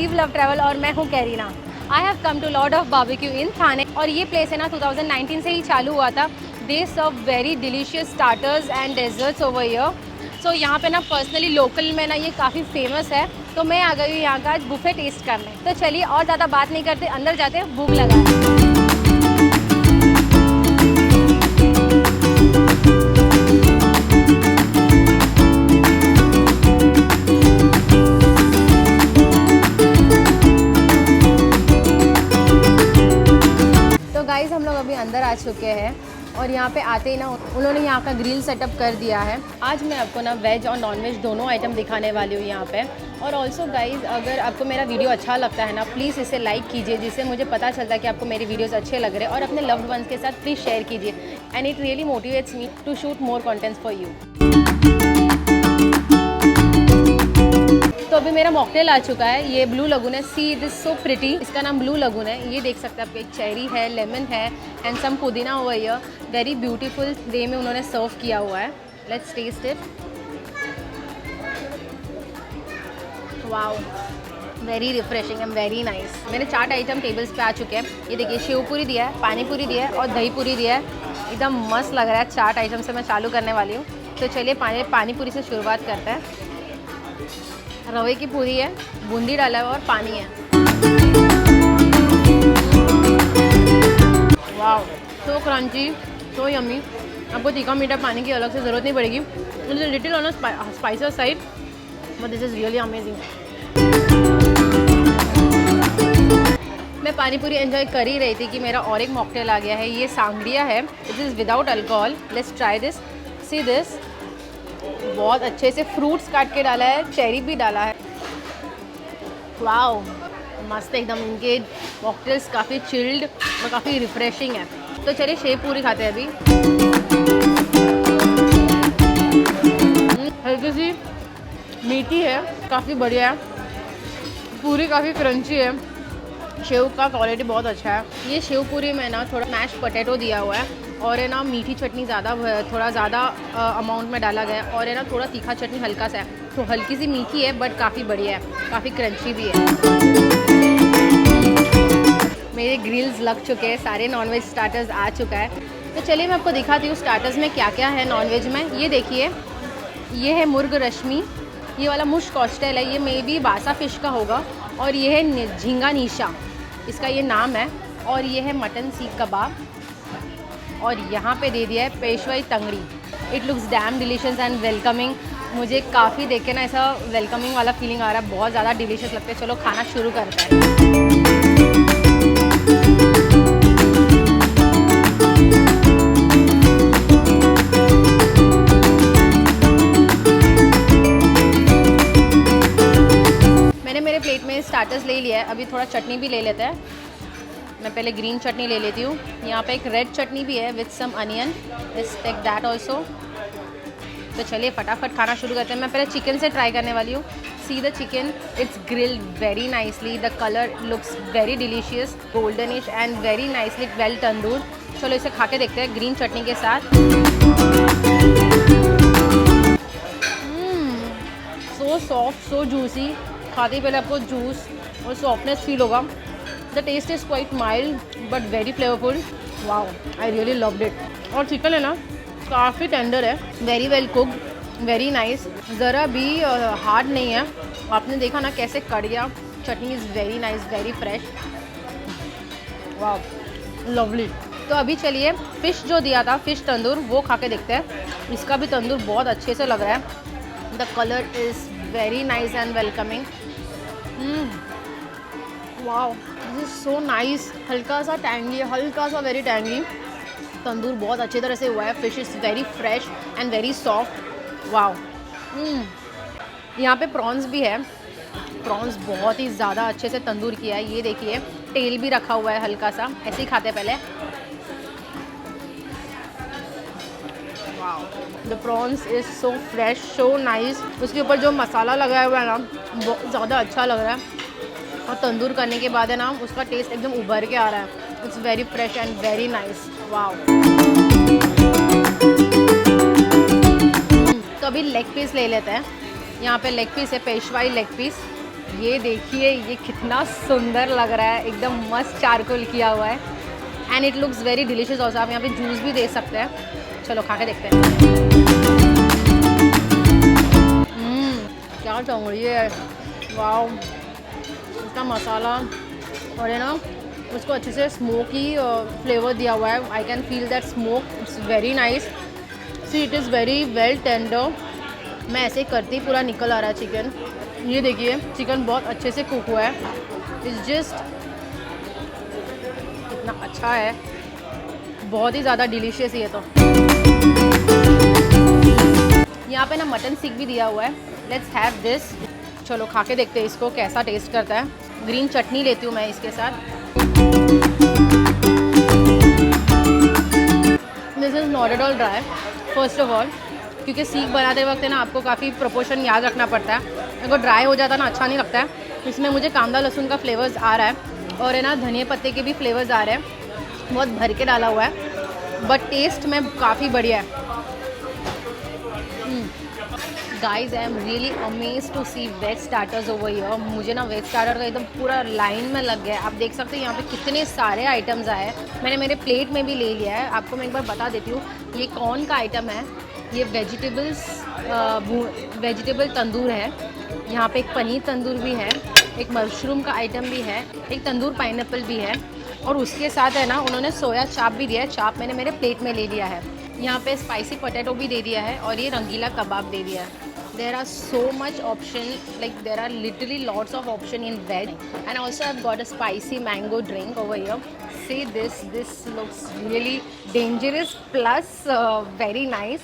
Live love travel और मैं हूँ Karina. I have come to Lord of Barbecue in Thane और ये प्लेस है ना 2019 से ही चालू हुआ था। They serve very delicious starters and desserts over here. So यहाँ पे ना पर्सनली लोकल में ना ये काफ़ी फेमस है, तो मैं आ गई हूँ यहाँ का आज बुफे टेस्ट करने। तो चलिए और ज़्यादा बात नहीं करते, अंदर जाते हैं, भूख लगा है। गाइस हम लोग अभी अंदर आ चुके हैं और यहाँ पे आते ही ना उन्होंने यहाँ का ग्रिल सेटअप कर दिया है। आज मैं आपको ना वेज और नॉन वेज दोनों आइटम दिखाने वाली हूँ यहाँ पे। और ऑल्सो गाइस अगर आपको मेरा वीडियो अच्छा लगता है ना, प्लीज़ इसे लाइक कीजिए, जिससे मुझे पता चलता है कि आपको मेरे वीडियोस अच्छे लग रहे हैं। और अपने लव्ड वंस के साथ प्लीज़ शेयर कीजिए and it really motivates me to shoot more contents for you. तो अभी मेरा मॉकटेल आ चुका है, ये ब्लू लगून है। See it is so pretty, इसका नाम ब्लू लगून है। ये देख सकते हैं आपके चेरी है, लेमन है and some pudina over here. Very beautiful way में उन्होंने सर्व किया हुआ है। Let's taste it. Wow, very refreshing and very nice. मेरे 4 आइटम टेबल्स पे आ चुके हैं। ये देखिए शेव पूरी दिया है, पानी पूरी दिया है और दही पूरी दिया है। एकदम मस्त लग रहा है। 4 आइटम से मैं चालू करने वाली हूँ। तो चलिए पानी पूरी से शुरुआत करते हैं। रवे की पूरी है, बूंदी डाला है और पानी है। वाव, सो क्रंची, सो यम्मी। आपको तीखा मीठा पानी की अलग से ज़रूरत नहीं पड़ेगी। It is little on Spicer side but this is really amazing. मैं पानी पूरी एंजॉय कर ही रही थी कि मेरा और एक मॉकटेल आ गया है। ये सांगरिया है, it is without alcohol. Let's try this. See this, बहुत अच्छे से फ्रूट्स काट के डाला है, चेरी भी डाला है। वाओ, मस्त एकदम। इनके मॉकटेल्स काफ़ी चिल्ड और काफ़ी रिफ्रेशिंग है। तो चलिए शेव पूरी खाते हैं अभी। हल्की सी मीठी है, काफ़ी बढ़िया है। पूरी काफ़ी क्रंची है। शेव का क्वालिटी बहुत अच्छा है। ये शेव पूरी में ना थोड़ा मैश पोटैटो दिया हुआ है और है ना मीठी चटनी थोड़ा ज़्यादा अमाउंट में डाला गया है और है ना थोड़ा तीखा चटनी हल्का सा है। तो हल्की सी मीठी है बट काफ़ी बढ़िया है, काफ़ी क्रंची भी है। मेरे ग्रिल्स लग चुके हैं, सारे नॉनवेज स्टार्टर्स आ चुका है। तो चलिए मैं आपको दिखाती हूँ स्टार्टर्स में क्या क्या है नॉनवेज में। ये देखिए, ये है मुर्ग रश्मी, ये वाला मुश कॉस्टेल है, ये मे बी बासा फिश का होगा। और ये है झींगा नीशा, इसका ये नाम है। और ये है मटन सीख कबाब और यहाँ पे दे दिया है Peshwai tangdi. It looks damn delicious and welcoming. मुझे काफ़ी देख के ना ऐसा वेलकमिंग वाला फीलिंग आ रहा है, बहुत ज़्यादा डिलीशियस लगता है। चलो खाना शुरू करते हैं। मैंने मेरे प्लेट में स्टार्टर्स ले लिया है, अभी थोड़ा चटनी भी ले लेते हैं। मैं पहले ग्रीन चटनी ले लेती हूँ। यहाँ पे एक रेड चटनी भी है with some onion. Let's take that also. तो चलिए फटाफट खाना शुरू करते हैं। मैं पहले चिकन से ट्राई करने वाली हूँ। See the chicken, it's grilled very nicely. The colour looks very delicious, goldenish and very nicely well tandoor. चलो इसे खा के देखते हैं ग्रीन चटनी के साथ। So soft, so juicy. खाते ही पहले आपको जूस और सॉफ्टनेस फील होगा। The taste is quite mild but very flavourful. Wow, I really loved it. और चिकन है ना काफ़ी टेंडर है, very well cooked, very nice. ज़रा भी हार्ड नहीं है। आपने देखा ना कैसे कट गया। Chutney is very nice, very fresh. Wow, lovely. तो अभी चलिए फ़िश जो दिया था, फ़िश तंदूर, वो खा के देखते हैं। इसका भी तंदूर बहुत अच्छे से लग रहा है। The colour is very nice and welcoming. Wow, this is so nice. हल्का सा टैंगी, हल्का सा वेरी टैंगी। तंदूर बहुत अच्छी तरह से हुआ है। Fish is very fresh and very soft. Wow. यहाँ पे प्रॉन्स भी है। प्रॉन्स बहुत ही ज़्यादा अच्छे से तंदूर किया है। ये देखिए तेल भी रखा हुआ है हल्का सा। ऐसे ही खाते पहले। Wow, the prawns is so fresh, so nice. उसके ऊपर जो मसाला लगाया हुआ है ना, बहुत ज़्यादा अच्छा लग रहा है। और तंदूर करने के बाद है ना उसका टेस्ट एकदम उभर के आ रहा है। It's very fresh and very nice. Wow. तो अभी लेग पीस ले लेते हैं। यहाँ पे लेग पीस है, पेशवाई लेग पीस। ये देखिए ये कितना सुंदर लग रहा है, एकदम मस्त चारकोल किया हुआ है and it looks very delicious also. आप यहाँ पे जूस भी दे सकते हैं। चलो खा के देखते हैं। क्या चौंगड़ी है, वाओ। इसका मसाला और है ना उसको अच्छे से स्मोकी फ्लेवर दिया हुआ है। I can feel that smoke, it's very nice. See it is very well tender. मैं ऐसे ही करती पूरा निकल आ रहा है चिकन। ये देखिए चिकन बहुत अच्छे से कुक हुआ है। इट्स जस्ट इतना अच्छा है, बहुत ही ज़्यादा डिलीशियस ये तो। यहाँ पे ना मटन सीख भी दिया हुआ है। Let's have this. चलो खा के देखते हैं इसको कैसा टेस्ट करता है। ग्रीन चटनी लेती हूँ मैं इसके साथ। This is not at all dry first of all, क्योंकि सीख बनाते वक्त है ना आपको काफ़ी प्रोपोर्शन याद रखना पड़ता है। अगर ड्राई हो जाता ना अच्छा नहीं लगता है। इसमें मुझे कांदा लहसुन का फ्लेवर्स आ रहा है और है ना धनिया पत्ते के भी फ्लेवर्स आ रहे हैं। बहुत भर के डाला हुआ है बट टेस्ट में काफ़ी बढ़िया है। Guys I am really amazed to see veg starters over here. मुझे ना वेज स्टार्टर का एकदम पूरा लाइन में लग गया है। आप देख सकते हैं यहाँ पे कितने सारे आइटम्स आए हैं। मैंने मेरे प्लेट में भी ले लिया है। आपको मैं एक बार बता देती हूँ ये कौन का आइटम है। ये वेजिटेबल तंदूर है। यहाँ पे एक पनीर तंदूर भी है, एक मशरूम का आइटम भी है, एक तंदूर पाइनएप्पल भी है और उसके साथ है ना उन्होंने सोया चाप भी दिया है। चाप मैंने मेरे प्लेट में ले लिया है। यहाँ पे स्पाइसी पोटैटो भी दे दिया है और ये रंगीला कबाब दे दिया है। There are so much option, like there are literally lots of option in veg, and also I've got a spicy mango drink over here. See this looks really dangerous plus very nice.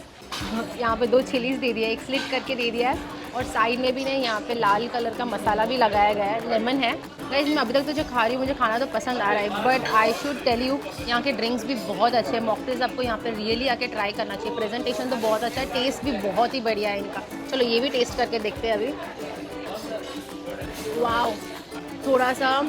यहाँ पे 2 chillies दे दिया है, एक slit करके दे दिया है और side में भी ना यहाँ पे लाल कलर का मसाला भी लगाया गया है, लेमन है। गाइस मैं अभी तक तो जो खा रही हूँ मुझे खाना तो पसंद आ रहा है, but I should tell you यहाँ के ड्रिंक्स भी बहुत अच्छे हैं। मॉकटेल्स आपको यहाँ पे रियली आके ट्राई करना चाहिए। प्रेजेंटेशन तो बहुत अच्छा है, टेस्ट भी बहुत ही बढ़िया है इनका। चलो ये भी टेस्ट करके देखते हैं अभी। वाओ, थोड़ा सा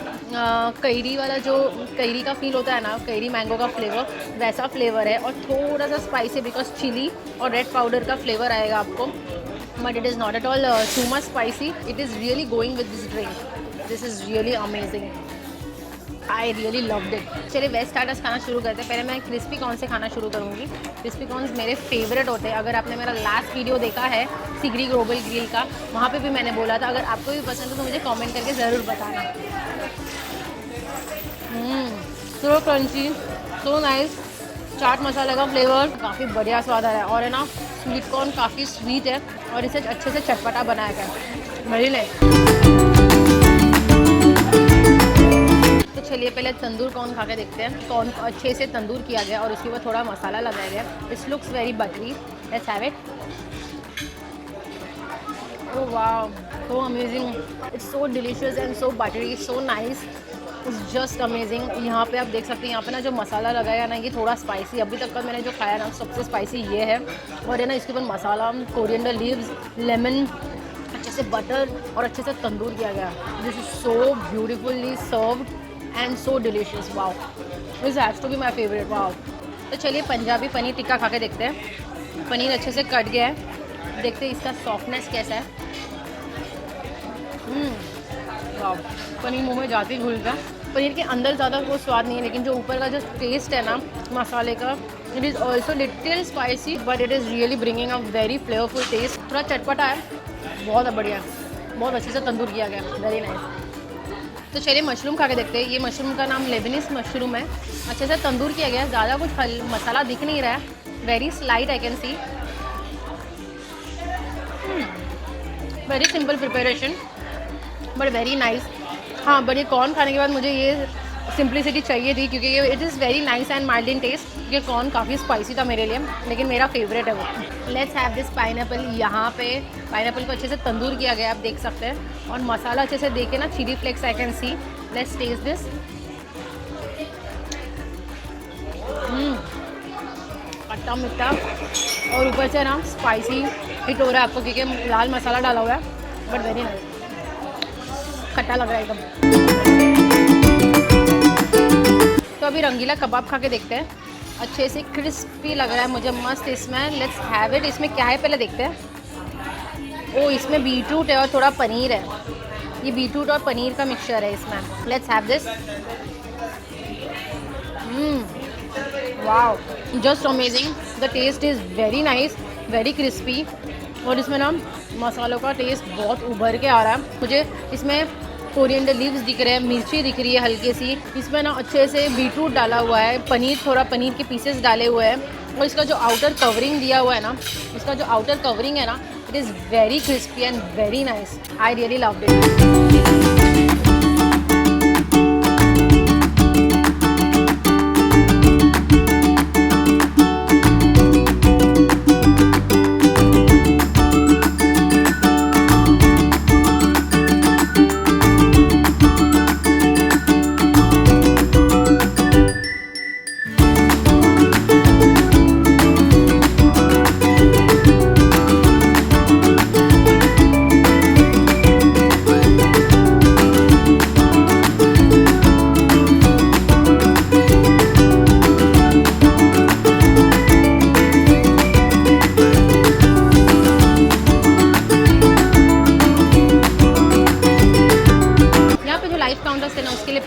कैरी वाला जो कैरी का फील होता है ना, कैरी मैंगो का फ्लेवर वैसा फ्लेवर है और थोड़ा सा स्पाइसी बिकॉज चिली और रेड पाउडर का फ्लेवर आएगा आपको, but it is not at all too much spicy. It is really going with this drink. This is really amazing, I really loved it. चलिए veg starters खाना शुरू करते हैं। पहले मैं क्रिस्पी कॉर्न से खाना शुरू करूँगी। क्रिस्पी कॉर्न्स मेरे फेवरेट होते हैं। अगर आपने मेरा लास्ट वीडियो देखा है सिगरी ग्लोबल ग्रिल का, वहाँ पे भी मैंने बोला था अगर आपको भी पसंद है तो मुझे कमेंट करके ज़रूर बताना। सो crunchy, so nice. Chaat masala का फ्लेवर काफ़ी बढ़िया स्वाद आ रहा है और है ना स्वीट कॉर्न काफ़ी स्वीट है और इसे अच्छे से चटपटा बनाया गया है। Very nice. तो चलिए पहले तंदूर कॉर्न खा के देखते हैं। कॉर्न को अच्छे से तंदूर किया गया और उसके ऊपर थोड़ा मसाला लगाया गया। It's looks very buttery. Let's have it. Oh wow, so amazing. It's so delicious and so buttery, so nice. It's just amazing. यहाँ पे आप देख सकते हैं यहाँ पे ना जो मसाला लगाया ना ये थोड़ा स्पाइसी, अभी तक का मैंने जो खाया ना सबसे स्पाइसी ये है। और है ना इसके ऊपर मसाला, कोरिएंडर लीव्स, लेमन, अच्छे से बटर और अच्छे से तंदूर किया गया। This is so beautifully served and so delicious. Wow, this has to be my favourite. Wow. तो चलिए पंजाबी पनीर टिक्का खा के देखते हैं। पनीर अच्छे से कट गया है, देखते हैं इसका सॉफ्टनेस कैसा है। वाओ, पनीर मुंह में जाती घुलता। पनीर के अंदर ज़्यादा कोई स्वाद नहीं है, लेकिन जो ऊपर का जो टेस्ट है ना मसाले का, it is also little spicy but it is really bringing a very flavourful taste. थोड़ा चटपटा है, बहुत बढ़िया, बहुत अच्छे से तंदूर किया गया, वेरी नाइस। तो चलिए मशरूम खा के देखते हैं। ये मशरूम का नाम लेबनीज मशरूम है। अच्छे से तंदूर किया गया है, ज़्यादा कुछ मसाला दिख नहीं रहा है, very slight I can C. Very simple preparation but very nice. हाँ, बट ये कॉर्न खाने के बाद मुझे ये सिंप्लिसिटी चाहिए थी क्योंकि ये it is very nice and mild in taste. ये कॉर्न काफ़ी स्पाइसी था मेरे लिए, लेकिन मेरा फेवरेट है वो। Let's have this pineapple. यहाँ पे पाइनएप्पल को अच्छे से तंदूर किया गया, आप देख सकते हैं, और मसाला अच्छे से देखे ना, chilli flakes I can see. Let's taste this. खट्टा मीठा और ऊपर से ना स्पाइसी हिट हो रहा है आपको क्योंकि लाल मसाला डाला हुआ है, बट वेरी नाइस। खट्टा लग रहा है एकदम। तो अभी रंगीला कबाब खा के देखते हैं। अच्छे से क्रिस्पी लग रहा है मुझे, मस्त इसमें। Let's have it. इसमें क्या है पहले देखते हैं। ओ, इसमें बीटरूट है और थोड़ा पनीर है। ये बीटरूट और पनीर का मिक्सचर है इसमें। Let's have this. Wow, just amazing. The taste is very nice, very crispy. और इसमें ना मसालों का टेस्ट बहुत उभर के आ रहा है। मुझे इसमें कोरिएंडर लीव्स दिख रहे हैं, मिर्ची दिख रही है हल्की सी। इसमें ना अच्छे से बीटरूट डाला हुआ है, पनीर, थोड़ा पनीर के पीसेस डाले हुए हैं। और इसका जो आउटर कवरिंग दिया हुआ है ना, इसका जो आउटर कवरिंग है ना, it is very crispy and very nice. I really loved it.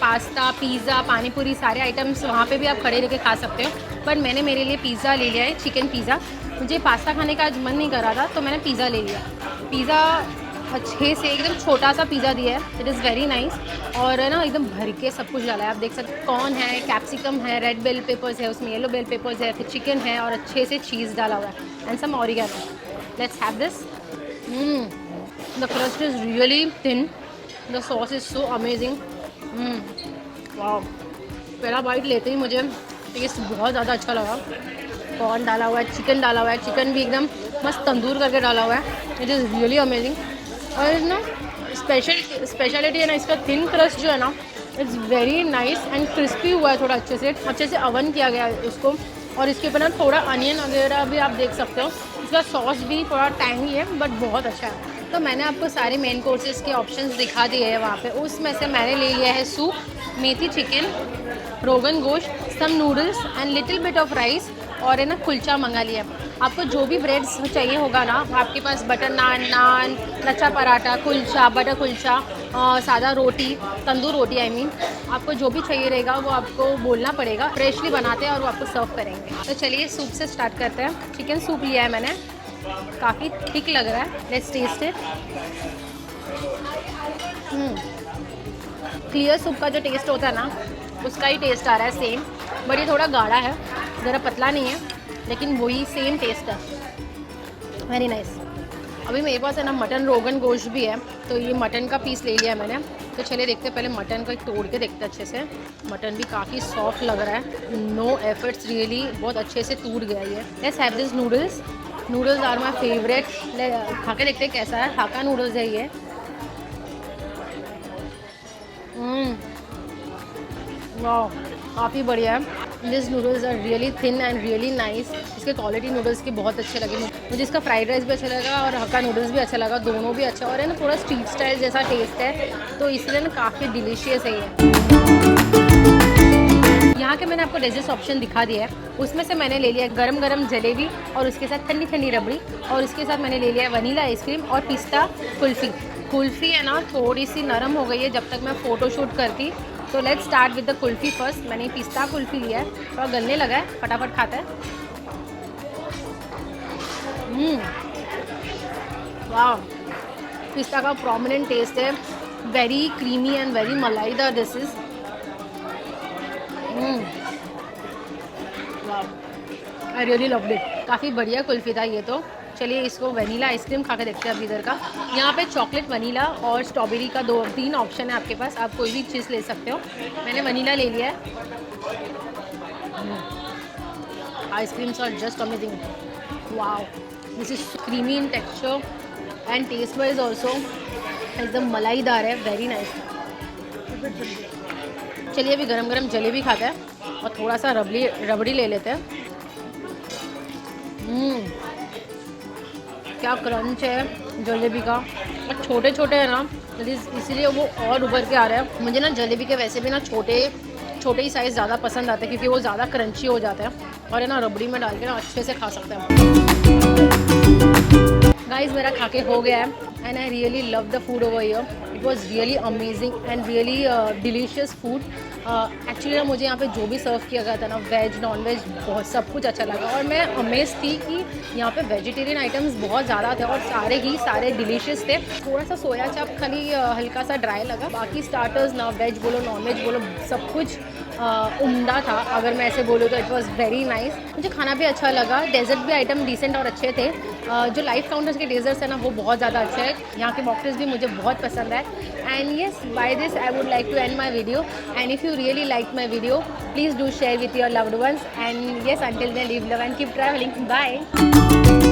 Pasta, pizza, panipuri, सारे आइटम्स वहाँ पे भी आप खड़े रह के खा सकते हो। पर मैंने मेरे लिए पिज़्ज़ा ले लिया है, चिकन पिज़्ज़ा। मुझे पास्ता खाने का आज मन नहीं कर रहा था, तो मैंने पिज़्ज़ा ले लिया। पिज़्ज़ा अच्छे से एकदम छोटा सा पिज़्ज़ा दिया है, इट इज़ वेरी नाइस। और है ना, एकदम भर के सब कुछ डाला है। आप देख सकते हैं कॉर्न है, कैप्सिकम है, रेड बेल पेपर्स है, उसमें येलो बेल पेपर्स है, फिर चिकन है और अच्छे से चीज़ डाला हुआ है and some oregano. Let's have this. The crust is really thin, the sauce is so amazing. वाह, पहला बाइट लेते ही मुझे टेस्ट बहुत ज़्यादा अच्छा लगा। कॉर्न डाला हुआ है, चिकन डाला हुआ है, चिकन भी एकदम मस्त तंदूर करके डाला हुआ है। It is really amazing. और ना स्पेशलिटी है ना इसका थिन क्रस्ट जो है ना, it's very nice and crispy हुआ है। थोड़ा अच्छे से अवन किया गया है उसको। और इसके ऊपर ना थोड़ा अनियन वगैरह भी आप देख सकते हो। इसका सॉस भी थोड़ा टैंगी है बट बहुत अच्छा है। तो मैंने आपको सारे मेन कोर्सेज़ के ऑप्शंस दिखा दिए हैं वहाँ पे। उसमें से मैंने ले लिया है soup, methi chicken, rogan gosht, some noodles and little bit of rice और है ना कुलचा मंगा लिया। आपको जो भी ब्रेड्स चाहिए होगा ना, आपके पास बटर नान, नान, लच्छा पराठा, कुलचा, बटर कुलचा, सादा रोटी, तंदूर रोटी आई मीन, आपको जो भी चाहिए रहेगा वो आपको बोलना पड़ेगा। फ्रेशली बनाते हैं और वो आपको सर्व करेंगे। तो चलिए सूप से स्टार्ट करते हैं। चिकन सूप लिया है मैंने, काफ़ी थिक लग रहा है। Let's taste it. Clear soup का जो टेस्ट होता है ना, उसका ही टेस्ट आ रहा है सेम, बट ये थोड़ा गाढ़ा है, ज़रा पतला नहीं है, लेकिन वही सेम टेस्ट है। Very nice. अभी मेरे पास है ना मटन रोगन गोश्त भी है, तो ये मटन का पीस ले लिया मैंने। तो चलिए देखते हैं, पहले मटन को तोड़ के देखते हैं अच्छे से। मटन भी काफ़ी सॉफ्ट लग रहा है, नो एफर्ट्स, रियली बहुत अच्छे से टूट गया ये। Let's have this noodles. Noodles are my favourite. खा के देखते हैं कैसा है। हाका नूडल्स है ये। वाह, काफ़ी बढ़िया है। This noodles are really thin and really nice. इसके क्वालिटी नूडल्स के बहुत अच्छे लगे मुझे। इसका फ्राइड राइस भी अच्छा लगा और हक्का नूडल्स भी अच्छा लगा, दोनों भी अच्छा। और है ना थोड़ा स्ट्रीट स्टाइल जैसा टेस्ट है, तो इसलिए ना काफ़ी डिलीशियस है ये। यहाँ के मैंने आपको डेजर्ट ऑप्शन दिखा दिया है। उसमें से मैंने ले लिया गरम गरम जलेबी और उसके साथ ठंडी ठंडी रबड़ी, और उसके साथ मैंने ले लिया वनीला आइसक्रीम और पिस्ता कुल्फ़ी। कुल्फ़ी है ना थोड़ी सी नरम हो गई है जब तक मैं फ़ोटोशूट करती। तो let's start with the kulfi first. मैंने पिस्ता कुल्फ़ी लिया है, थोड़ा गलने लगा है, फटाफट खाता है। वाह, पिस्ता का प्रोमिनेंट टेस्ट है, वेरी क्रीमी एंड वेरी मलाईदार दिस इज़। वाह, आई रियली लव्ड इट। काफ़ी बढ़िया कुल्फ़ी था ये तो। चलिए इसको वनीला आइसक्रीम खा के देखते हैं अभी इधर का। यहाँ पे चॉकलेट, वनीला और स्ट्रॉबेरी का 2-3 ऑप्शन है आपके पास, आप कोई भी चीज़ ले सकते हो। मैंने वनीला ले लिया है। Ice creams are just amazing. Wow, this is creamy in texture and taste wise also एकदम मलाईदार है, वेरी नाइस। चलिए अभी गरम गरम जलेबी खाते हैं और थोड़ा सा रबड़ी ले लेते हैं। क्या क्रंच है जलेबी का, और छोटे छोटे है ना, इसीलिए वो और उभर के आ रहा है। मुझे ना जलेबी के वैसे भी ना छोटे ही साइज़ ज़्यादा पसंद आते हैं, क्योंकि वो ज़्यादा क्रंची हो जाते हैं और है ना रबड़ी में डाल के ना अच्छे से खा सकते हैं। गाइस मेरा खा के हो गया है and I really love the food over here. It was really amazing and really delicious food. Actually ना मुझे यहाँ पे जो भी सर्व किया गया था ना, वेज नॉन वेज बहुत सब कुछ अच्छा लगा, और मैं अमेज थी कि यहाँ पे वेजिटेरियन आइटम्स बहुत ज़्यादा थे और सारे डिलीशियस थे। थोड़ा सा सोया चाप खाली हल्का सा ड्राई लगा, बाकी स्टार्टर्स ना वेज बोलो नॉन वेज बोलो सब कुछ उम्दा था। अगर मैं ऐसे बोलूँ तो इट वॉज़ वेरी नाइस। मुझे खाना भी अच्छा लगा, डेजर्ट भी आइटम डिसेंट और अच्छे थे। जो लाइफ काउंटर्स के डेजर्ट्स हैं ना वो बहुत ज़्यादा अच्छे हैं। यहाँ के मॉकटेल्स भी मुझे बहुत पसंद है। And yes, bye this I would like to and my video, and if you really liked my video, please do share with your loved ones, and yes, until then, live, love and keep traveling. Bye.